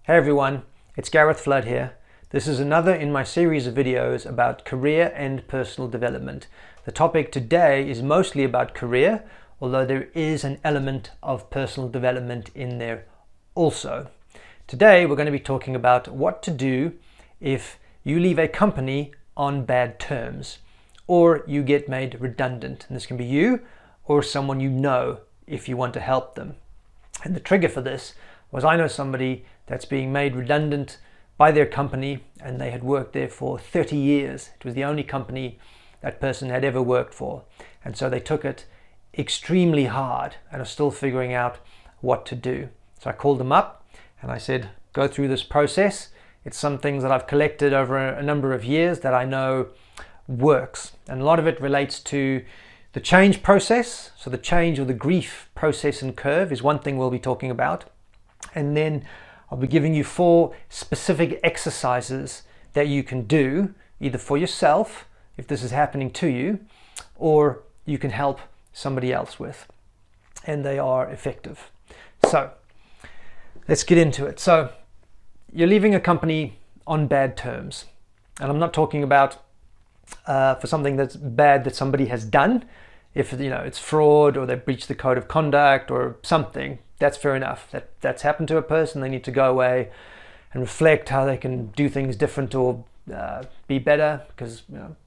Hey everyone, it's Gareth here. This is another in my series of videos about career and personal development. The topic today is mostly about career, although there is an element of personal development in there also. Today we're going to be talking about what to do if you leave a company on bad terms or you get made redundant. And this can be you or someone you know if you want to help them. And the trigger for this was I know somebody that's being made redundant by their company, and they had worked there for 30 years. It was the only company that person had ever worked for. And so they took it extremely hard and are still figuring out what to do. So I called them up and I said, go through this process. It's some things that I've collected over a number of years that I know works. And a lot of it relates to the change process. So the change or the grief process and curve is one thing we'll be talking about. And then I'll be giving you 4 specific exercises that you can do either for yourself, if this is happening to you, or you can help somebody else with. And they are effective. So let's get into it. So you're leaving a company on bad terms. And I'm not talking about for something that's bad that somebody has done. If it's fraud or they breached the code of conduct or something, that's fair enough. That's happened to a person. They need to go away and reflect how they can do things different or be better, because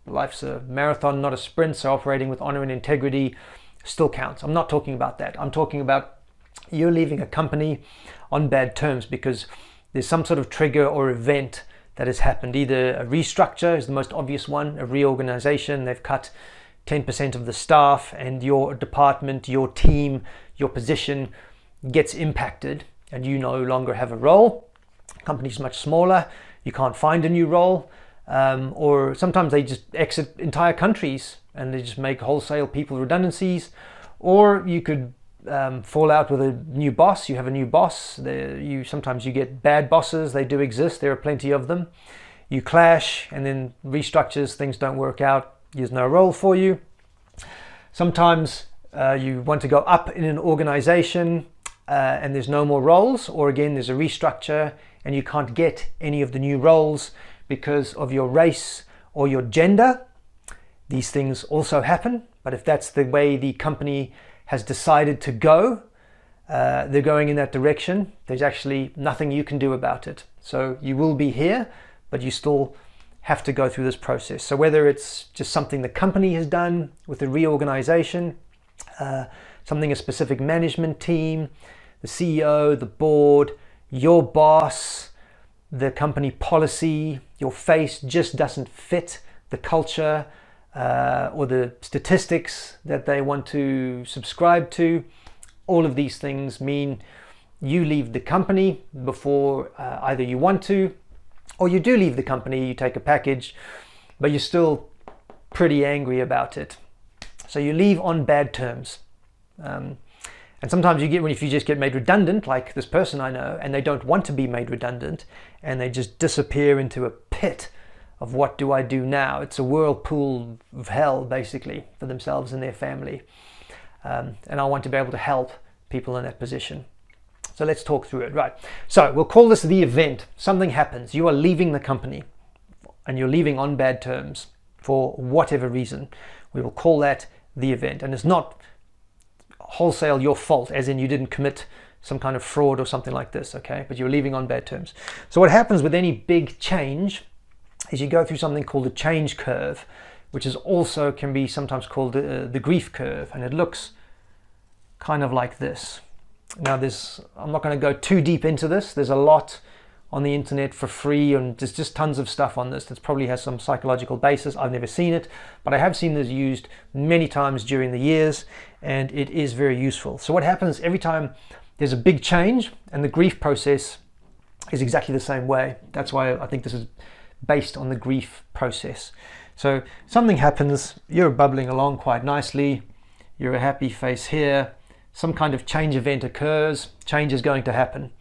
life's a marathon, not a sprint. So operating with honor and integrity still counts. I'm not talking about that. I'm talking about you're leaving a company on bad terms because there's some sort of trigger or event that has happened. Either a restructure is the most obvious one, a reorganization. They've cut 10% of the staff and your department, your team, your position gets impacted and you no longer have a role. The company's much smaller. You can't find a new role. Or sometimes they just exit entire countries and they just make wholesale people redundancies. Or you could fall out with a new boss. You have a new boss. Sometimes you get bad bosses. They do exist. There are plenty of them. You clash and then restructures. Things don't work out. There's no role for you. Sometimes you want to go up in an organization and there's no more roles, or again there's a restructure and you can't get any of the new roles because of your race or your gender. These things also happen, but if that's the way the company has decided to go, they're going in that direction, there's actually nothing you can do about it. So you will be here, but you still have to go through this process. So whether it's just something the company has done with a reorganization, something a specific management team, the CEO, the board, your boss, the company policy, your face just doesn't fit the culture or the statistics that they want to subscribe to, all of these things mean you leave the company before either you want to, or you do leave the company, you take a package, but you're still pretty angry about it. So you leave on bad terms. And sometimes if you just get made redundant, like this person I know, and they don't want to be made redundant, and they just disappear into a pit of what do I do now? It's a whirlpool of hell, basically, for themselves and their family. And I want to be able to help people in that position. So let's talk through it. Right. So we'll call this the event. Something happens. You are leaving the company and you're leaving on bad terms for whatever reason. We will call that the event. And it's not wholesale your fault, as in you didn't commit some kind of fraud or something like this, okay? But you're leaving on bad terms. So what happens with any big change is you go through something called the change curve, which is also can be sometimes called the grief curve. And it looks kind of like this. Now I'm not going to go too deep into this. There's a lot on the internet for free and there's just tons of stuff on this that probably has some psychological basis. I've never seen it, but I have seen this used many times during the years and it is very useful. So what happens every time there's a big change, and the grief process is exactly the same way. That's why I think this is based on the grief process. So something happens, you're bubbling along quite nicely, you're a happy face here, some kind of change event occurs, change is going to happen.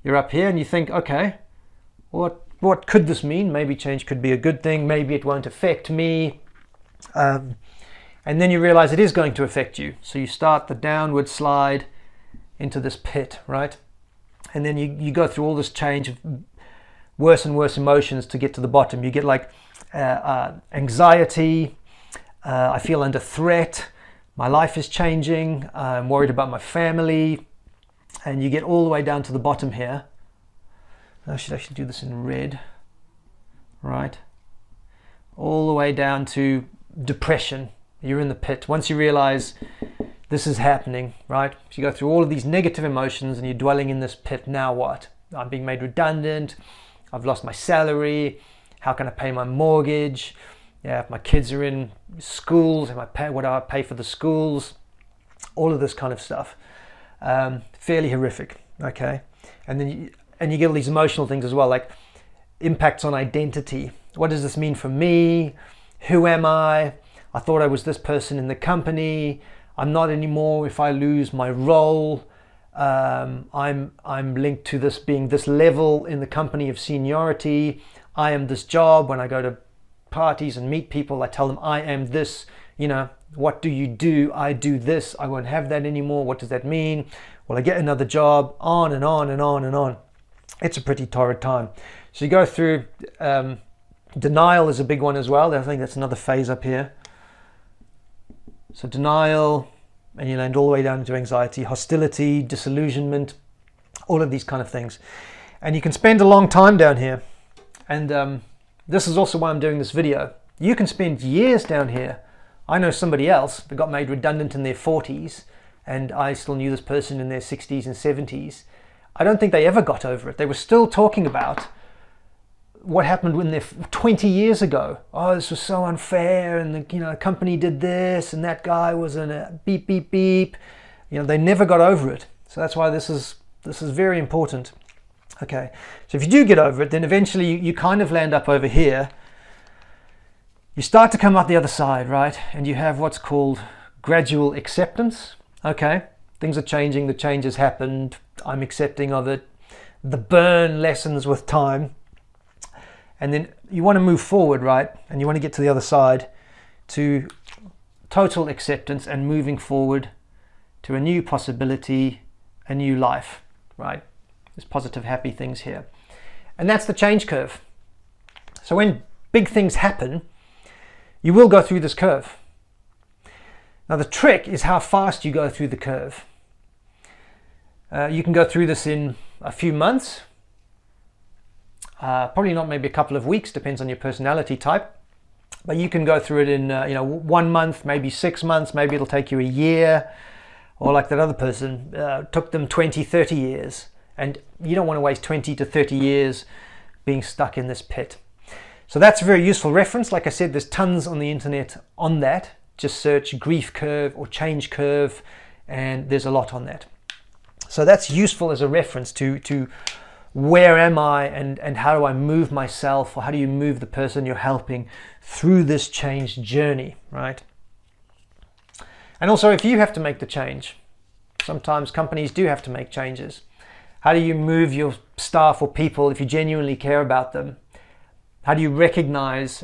You're up here and you think, okay, what could this mean? Maybe change could be a good thing, maybe it won't affect me. And then you realize it is going to affect you. So you start the downward slide into this pit, right? And then you go through all this change of worse and worse emotions to get to the bottom. You get like anxiety, I feel under threat, my life is changing, I'm worried about my family, and you get all the way down to the bottom here. I should actually do this in red, right? All the way down to depression. You're in the pit. Once you realize this is happening, right? So you go through all of these negative emotions and you're dwelling in this pit. Now what? I'm being made redundant. I've lost my salary. How can I pay my mortgage? Yeah, if my kids are in schools, what do I pay for the schools? All of this kind of stuff. Fairly horrific, okay? And then you get all these emotional things as well, like impacts on identity. What does this mean for me? Who am I? I thought I was this person in the company. I'm not anymore if I lose my role. I'm linked to this being this level in the company of seniority. I am this job. When I go to parties and meet people, I tell them I am this, what do you do? I do this. I won't have that anymore. What does that mean? Well, I get another job, on and on and on and on. It's a pretty torrid time. So you go through, denial is a big one as well. I think that's another phase up here. So denial, and you land all the way down into anxiety, hostility, disillusionment, all of these kind of things. And you can spend a long time down here. And this is also why I'm doing this video. You can spend years down here. I know somebody else that got made redundant in their 40s, and I still knew this person in their 60s and 70s. I don't think they ever got over it. They were still talking about what happened when they're 20 years ago. Oh, this was so unfair, and the company did this, and that guy was in a beep beep beep. They never got over it. So that's why this is very important. Okay, so if you do get over it, then eventually you kind of land up over here. You start to come out the other side, right? And you have what's called gradual acceptance. Okay, things are changing, the change has happened, I'm accepting of it. The burn lessens with time. And then you want to move forward, right? And you want to get to the other side to total acceptance and moving forward to a new possibility, a new life, right? There's positive, happy things here. And that's the change curve. So when big things happen, you will go through this curve. Now the trick is how fast you go through the curve. You can go through this in a few months, probably not, maybe a couple of weeks, depends on your personality type. But you can go through it in 1 month, maybe 6 months, maybe it'll take you a year, or like that other person, took them 20, 30 years. And you don't want to waste 20 to 30 years being stuck in this pit. So that's a very useful reference. Like I said, there's tons on the internet on that. Just search grief curve or change curve, and there's a lot on that. So that's useful as a reference to where am I and how do I move myself, or how do you move the person you're helping through this change journey, right? And also, if you have to make the change, sometimes companies do have to make changes. How do you move your staff or people if you genuinely care about them? How do you recognize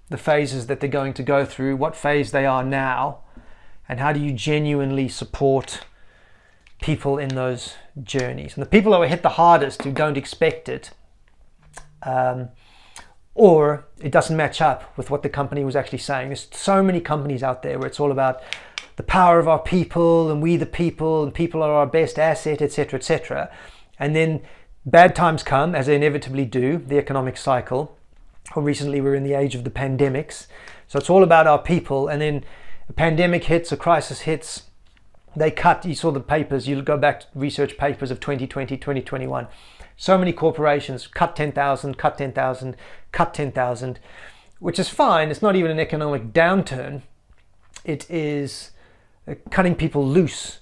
the phases that they're going to go through, what phase they are now, and how do you genuinely support people in those journeys? And the people who are hit the hardest, who don't expect it, or it doesn't match up with what the company was actually saying. There's so many companies out there where it's all about the power of our people, and we the people, and people are our best asset, etc., etc. And then bad times come, as they inevitably do, the economic cycle. Or recently we're in the age of the pandemics. So it's all about our people, and then a pandemic hits, a crisis hits, they cut. You saw the papers, you go back to research papers of 2020, 2021. So many corporations cut 10,000, cut 10,000, cut 10,000, which is fine. It's not even an economic downturn. It is cutting people loose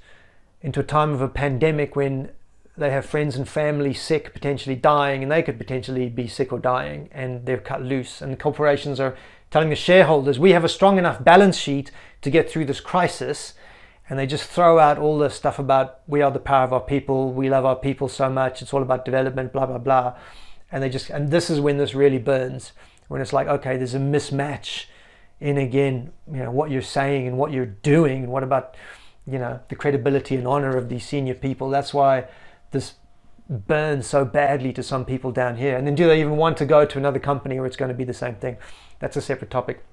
into a time of a pandemic when they have friends and family sick, potentially dying, and they could potentially be sick or dying, and they're cut loose. And the corporations are telling the shareholders, we have a strong enough balance sheet to get through this crisis. And they just throw out all the stuff about we are the power of our people, we love our people so much, it's all about development, blah, blah, blah. And this is when this really burns, when it's like, okay, there's a mismatch in, again, what you're saying and what you're doing, and what about, the credibility and honor of these senior people. That's why this burns so badly to some people down here? And then do they even want to go to another company where it's going to be the same thing? That's a separate topic.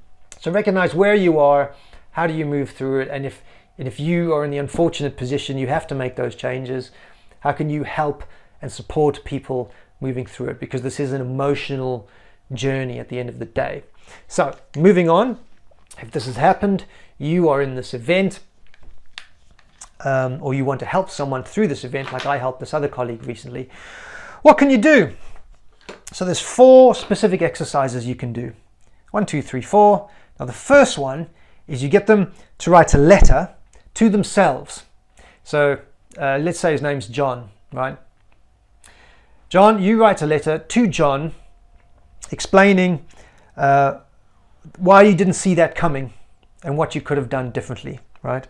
So recognize where you are, how do you move through it, and if you are in the unfortunate position you have to make those changes, how can you help and support people moving through it? Because this is an emotional journey at the end of the day. So moving on, if this has happened, you are in this event, or you want to help someone through this event, like I helped this other colleague recently, what can you do? So there's 4 specific exercises you can do. 1, 2, 3, 4. Now the first one is you get them to write a letter to themselves. So let's say his name's John, right? John, you write a letter to John explaining why you didn't see that coming and what you could have done differently, right?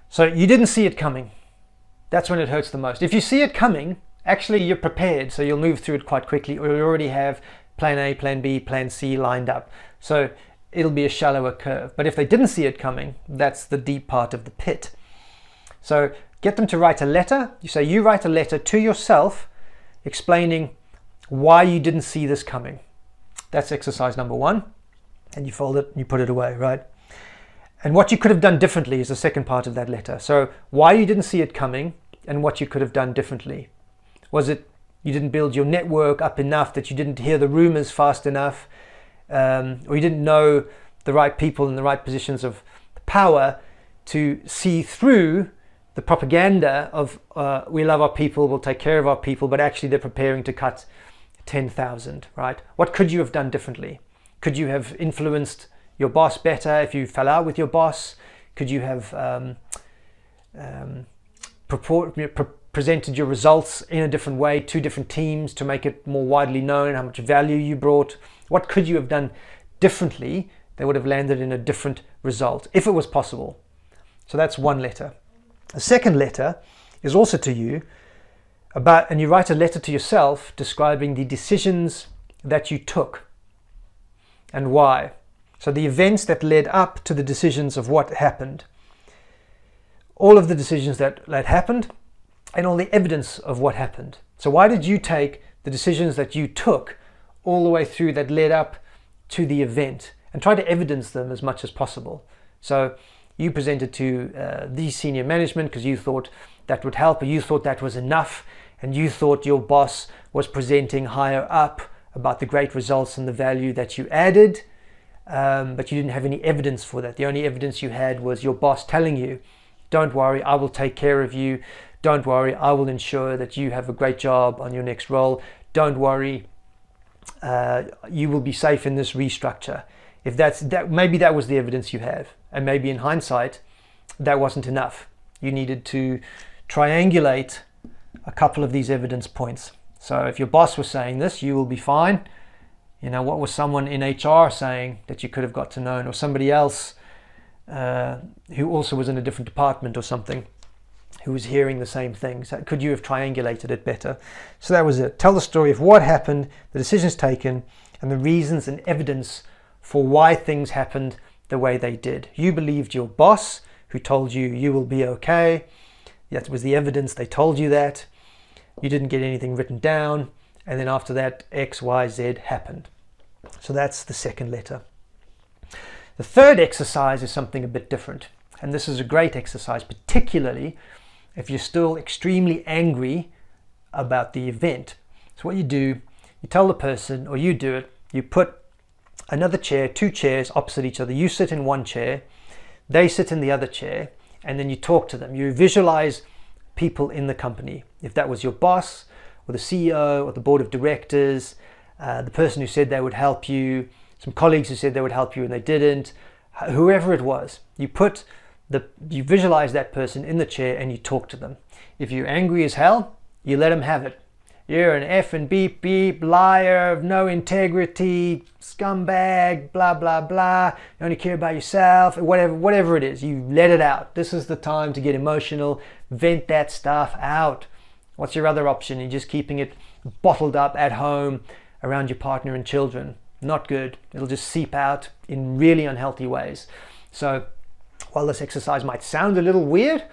So you didn't see it coming. That's when it hurts the most. If you see it coming, actually you're prepared, so you'll move through it quite quickly, or you already have plan A, plan B, plan C lined up. So it'll be a shallower curve. But if they didn't see it coming, that's the deep part of the pit. So get them to write a letter. You say you write a letter to yourself explaining why you didn't see this coming. That's exercise number 1. And you fold it and you put it away, right? And what you could have done differently is the second part of that letter. So why you didn't see it coming and what you could have done differently. Was it you didn't build your network up enough, that you didn't hear the rumors fast enough, or you didn't know the right people in the right positions of power to see through the propaganda of we love our people, we'll take care of our people, but actually they're preparing to cut 10,000, right? What could you have done differently? Could you have influenced your boss better if you fell out with your boss? Could you have presented your results in a different way to different teams to make it more widely known how much value you brought? What could you have done differently that would have landed in a different result, if it was possible? So that's one letter. The second letter is also to you and you write a letter to yourself describing the decisions that you took and why. So the events that led up to the decisions of what happened. All of the decisions that happened and all the evidence of what happened. So why did you take the decisions that you took all the way through that led up to the event, and try to evidence them as much as possible? So you presented to the senior management because you thought that would help, or you thought that was enough, and you thought your boss was presenting higher up about the great results and the value that you added, but you didn't have any evidence for that. The only evidence you had was your boss telling you, don't worry, I will take care of you. Don't worry, I will ensure that you have a great job on your next role. Don't worry, you will be safe in this restructure. If maybe that was the evidence you have, and maybe in hindsight that wasn't enough. You needed to triangulate a couple of these evidence points. So if your boss was saying this, you will be fine. You know, what was someone in HR saying that you could have got to know, or somebody else who also was in a different department or something, who was hearing the same things? Could you have triangulated it better? So that was it. Tell the story of what happened, the decisions taken, and the reasons and evidence for why things happened the way they did. You believed your boss, who told you you will be okay. That was the evidence. They told you that. You didn't get anything written down. And then after that, X, Y, Z happened. So that's the second letter. The third exercise is something a bit different. And this is a great exercise, particularly if you're still extremely angry about the event. So what you do, you tell the person, or you do it, you put another chair, 2 chairs opposite each other. You sit in one chair, they sit in the other chair, and then you talk to them. You visualize people in the company. If that was your boss, or the CEO, or the board of directors, the person who said they would help you, some colleagues who said they would help you and they didn't, whoever it was, you visualize that person in the chair and you talk to them. If you're angry as hell, you let them have it. You're an F and beep beep, liar, no integrity, scumbag, blah blah blah. You only care about yourself, whatever it is. You let it out. This is the time to get emotional, vent that stuff out. What's your other option? You're just keeping it bottled up at home around your partner and children. Not good. It'll just seep out in really unhealthy ways. So while this exercise might sound a little weird,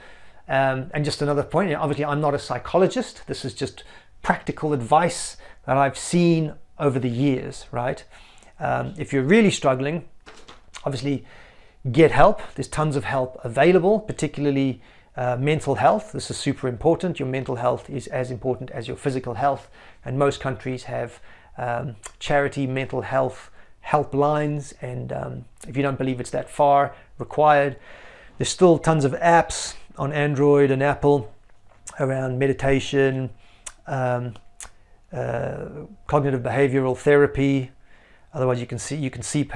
And just another point, obviously I'm not a psychologist. This is just practical advice that I've seen over the years, right? If you're really struggling, obviously get help. There's tons of help available, particularly mental health. This is super important. Your mental health is as important as your physical health, and most countries have charity mental health helplines, and if you don't believe it's that far required, there's still tons of apps on Android and Apple around meditation, cognitive behavioral therapy. Otherwise, you can seek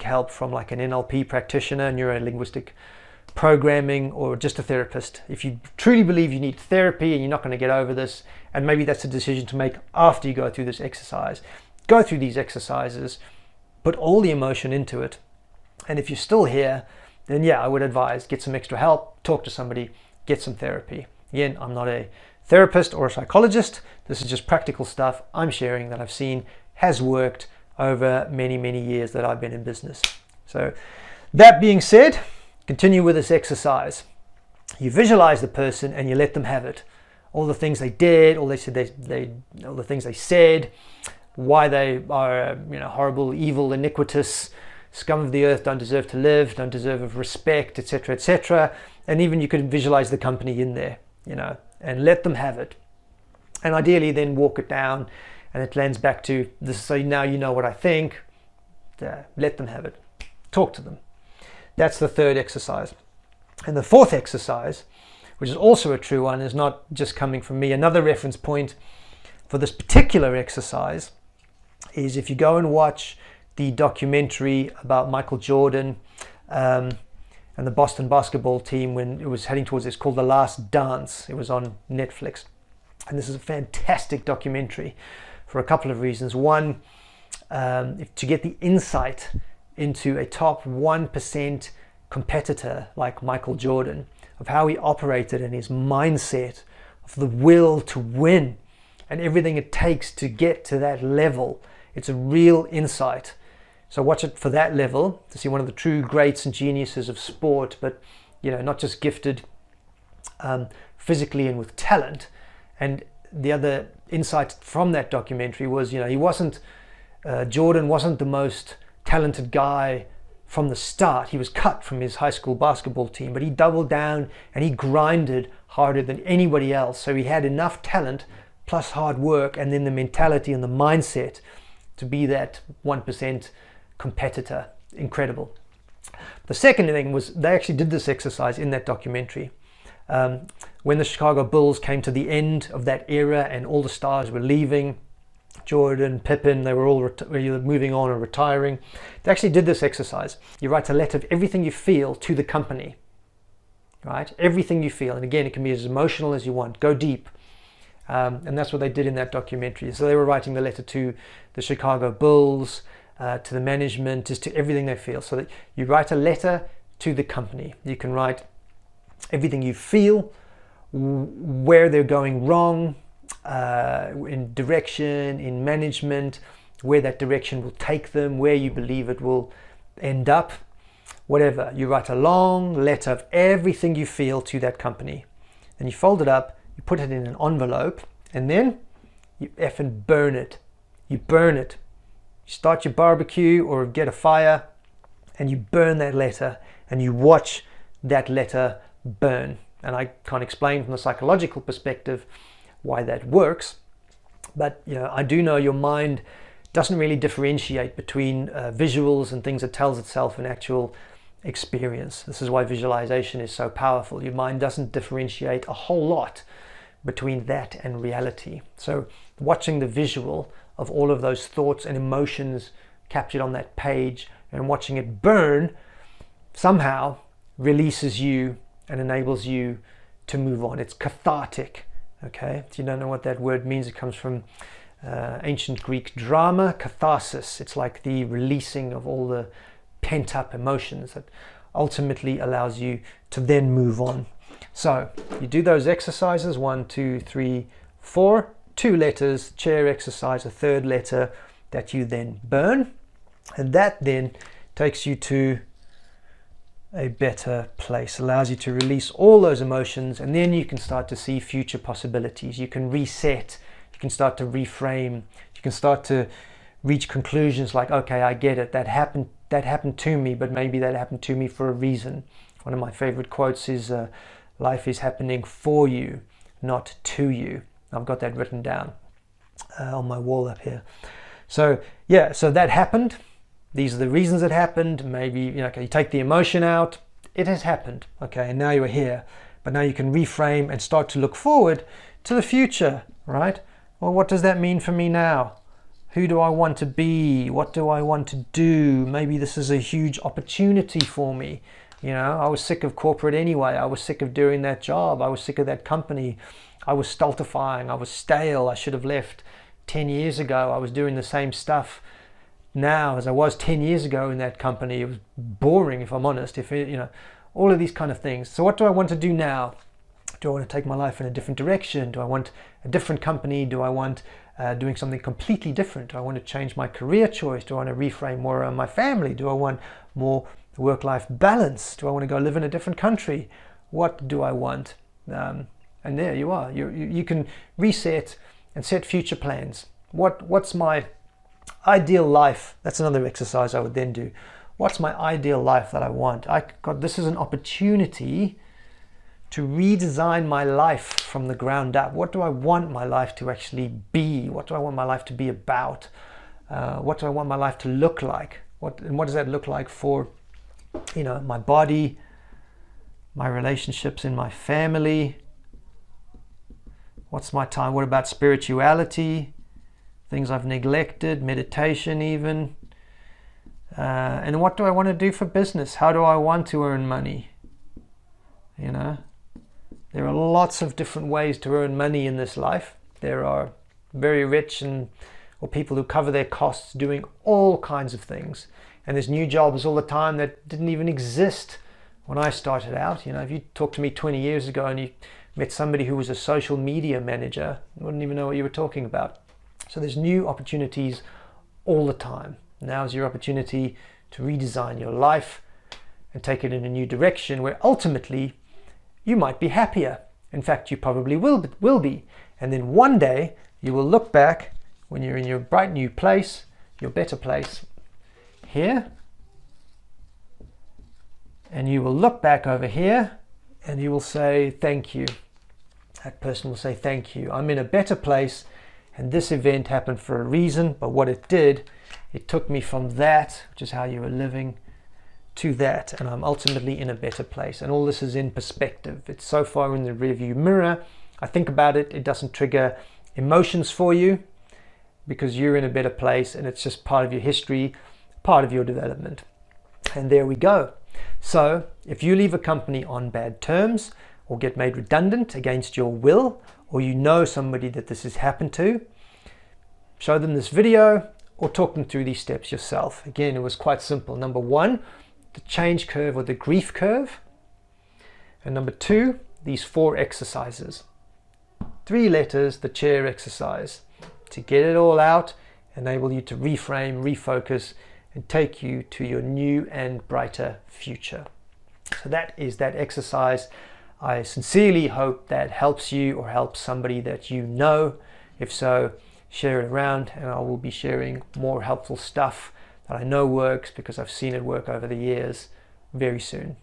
help from like an NLP practitioner, neuro-linguistic programming, or just a therapist. If you truly believe you need therapy and you're not going to get over this, and maybe that's a decision to make after you go through this exercise, go through these exercises, put all the emotion into it. And if you're still here, then yeah, I would advise get some extra help, talk to somebody, get some therapy. Again, I'm not a therapist or a psychologist. This is just practical stuff I'm sharing that I've seen has worked over many, many years that I've been in business. So that being said, continue with this exercise. You visualize the person and you let them have it. All the things they did, all the things they said, why they are, horrible, evil, iniquitous, scum of the earth, don't deserve to live, don't deserve of respect, etc., etc. And even you could visualize the company in there, and let them have it. And ideally then walk it down, and it lands back to this. So now you know what I think. Let them have it. Talk to them. That's the third exercise. And the fourth exercise, which is also a true one, is not just coming from me. Another reference point for this particular exercise is if you go and watch the documentary about Michael Jordan and the Boston basketball team when it was heading towards, it's called The Last Dance. It was on Netflix. And this is a fantastic documentary for a couple of reasons. One, to get the insight into a top 1% competitor like Michael Jordan, of how he operated and his mindset, of the will to win and everything it takes to get to that level. It's a real insight. So watch it for that level, to see one of the true greats and geniuses of sport, but not just gifted physically and with talent. And the other insight from that documentary was, Jordan wasn't the most talented guy from the start. He was cut from his high school basketball team, but he doubled down and he grinded harder than anybody else. So he had enough talent plus hard work, and then the mentality and the mindset to be that 1% competitor. Incredible. The second thing was they actually did this exercise in that documentary. When the Chicago Bulls came to the end of that era and all the stars were leaving, Jordan, Pippen, they were all moving on or retiring, they actually did this exercise. You write a letter of everything you feel to the company, right? Everything you feel. And again, it can be as emotional as you want. Go deep. And that's what they did in that documentary. So they were writing the letter to the Chicago Bulls, to the management, just to everything they feel. So that you write a letter to the company. You can write everything you feel, where they're going wrong, in direction, in management, where that direction will take them, where you believe it will end up, whatever. You write a long letter of everything you feel to that company. Then you fold it up, you put it in an envelope, and then you effing burn it. You burn it. You start your barbecue or get a fire and you burn that letter, and you watch that letter burn. And I can't explain from a psychological perspective why that works, but I do know your mind doesn't really differentiate between visuals and things it tells itself in actual experience. This is why visualization is so powerful. Your mind doesn't differentiate a whole lot between that and reality. So watching the visual of all of those thoughts and emotions captured on that page and watching it burn somehow releases you and enables you to move on. It's cathartic. Okay, if you don't know what that word means, it comes from ancient Greek drama, catharsis. It's like the releasing of all the pent-up emotions that ultimately allows you to then move on. So you do those exercises, 1, 2, 3, 4, 2 letters, chair exercise, a third letter that you then burn, and that then takes you to a better place. Allows you to release all those emotions, and then you can start to see future possibilities. You can reset, you can start to reframe, you can start to reach conclusions like, okay, I get it, that happened to me, but maybe that happened to me for a reason. One of my favorite quotes is, life is happening for you, not to you. I've got that written down on my wall up here. So yeah, so that happened. These are the reasons it happened. Maybe, okay, you take the emotion out, it has happened, okay, and now you're here. But now you can reframe and start to look forward to the future, right? Well, what does that mean for me now? Who do I want to be? What do I want to do? Maybe this is a huge opportunity for me. I was sick of corporate anyway. I was sick of doing that job. I was sick of that company. I was stultifying. I was stale. I should have left 10 years ago. I was doing the same stuff now as I was 10 years ago in that company. It was boring, if I'm honest. All of these kind of things. So what do I want to do now? Do I want to take my life in a different direction? Do I want a different company? Do I want doing something completely different? Do I want to change my career choice? Do I want to reframe more around my family? Do I want more work-life balance? Do I want to go live in a different country? What do I want? And there you are. You can reset and set future plans. What's my ideal life? That's another exercise I would then do. What's my ideal life that I want? This is an opportunity to redesign my life from the ground up. What do I want my life to actually be? What do I want my life to be about? What do I want my life to look like? What does that look like for, my body, my relationships in my family? What's my time? What about spirituality? Things I've neglected, meditation even. And what do I want to do for business? How do I want to earn money? There are lots of different ways to earn money in this life. There are very rich or people who cover their costs doing all kinds of things. And there's new jobs all the time that didn't even exist when I started out. If you talked to me 20 years ago and you met somebody who was a social media manager, you wouldn't even know what you were talking about. So there's new opportunities all the time. Now's your opportunity to redesign your life and take it in a new direction where ultimately you might be happier. In fact, you probably will be. And then one day you will look back when you're in your bright new place, your better place here, and you will look back over here and you will say, thank you. That person will say, thank you. I'm in a better place, and this event happened for a reason, but what it did, it took me from that, which is how you were living, to that, and I'm ultimately in a better place. And all this is in perspective. It's so far in the rearview mirror. I think about it, it doesn't trigger emotions for you because you're in a better place, and it's just part of your history, part of your development. And there we go. So if you leave a company on bad terms or get made redundant against your will, or somebody that this has happened to, show them this video or talk them through these steps yourself. Again, it was quite simple. Number one, the change curve or the grief curve. And number two, these 4 exercises. 3 letters, the chair exercise. To get it all out, enable you to reframe, refocus, and take you to your new and brighter future. So that is that exercise. I sincerely hope that helps you or helps somebody that you know. If so, share it around, and I will be sharing more helpful stuff that I know works because I've seen it work over the years very soon.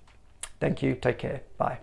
Thank you. Take care. Bye.